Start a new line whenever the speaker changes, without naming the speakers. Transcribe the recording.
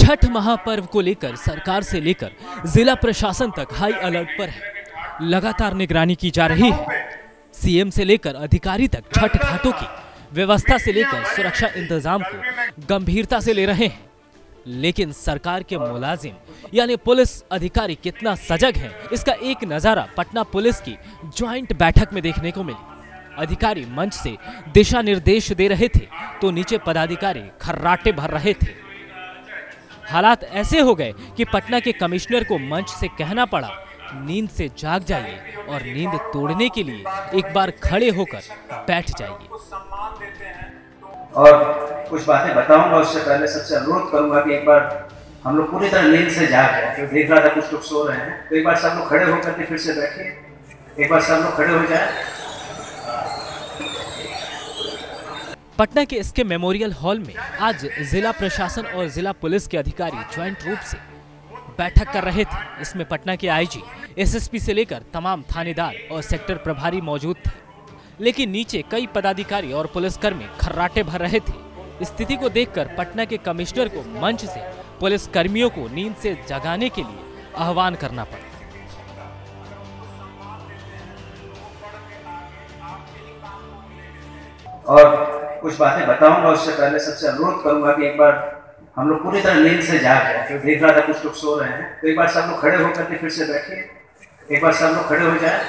छठ महापर्व को लेकर सरकार से लेकर जिला प्रशासन तक हाई अलर्ट पर है। लगातार निगरानी की जा रही है। सीएम से लेकर अधिकारी तक छठ घाटों की व्यवस्था से लेकर सुरक्षा इंतजाम को गंभीरता से ले रहे हैं। लेकिन सरकार के मुलाजिम यानी पुलिस अधिकारी कितना सजग हैं, इसका एक नजारा पटना पुलिस की ज्वाइंट बैठक में देखने को मिली। अधिकारी मंच से दिशा निर्देश दे रहे थे तो नीचे पदाधिकारी खर्राटे भर रहे थे। हालात ऐसे हो गए कि पटना के कमिश्नर को मंच से कहना पड़ा, नींद से जाग जाइए और नींद तोड़ने के लिए एक बार खड़े होकर बैठ जाइए।
और कुछ बातें बताऊंगा, उससे पहले सबसे अनुरोध करूंगा कि एक बार हम लोग पूरी तरह नींद से जाग जाए। जो देख रहा था कुछ लोग सो रहे हैं, तो एक बार सब लोग खड़े होकर के फिर से बैठिए। एक बार सब लोग खड़े हो जाए।
पटना के इसके मेमोरियल हॉल में आज जिला प्रशासन और जिला पुलिस के अधिकारी ज्वाइंट रूप से बैठक कर रहे थे। इसमें पटना के आईजी, एसएसपी से लेकर तमाम थानेदार और सेक्टर प्रभारी मौजूद थे। लेकिन नीचे कई पदाधिकारी और पुलिसकर्मी खर्राटे भर रहे थे। स्थिति को देखकर पटना के कमिश्नर को मंच से पुलिस कर्मियों को नींद से जगाने के लिए आह्वान करना पड़ा।
और कुछ बातें बताऊंगा, उससे पहले सबसे अनुरोध करूंगा कि एक बार हम लोग पूरी तरह नींद से जाग जाए। जो देख रहा था कुछ लोग सो रहे हैं, तो एक बार सब लोग खड़े होकर के फिर से बैठिए। एक बार सब लोग खड़े हो जाए।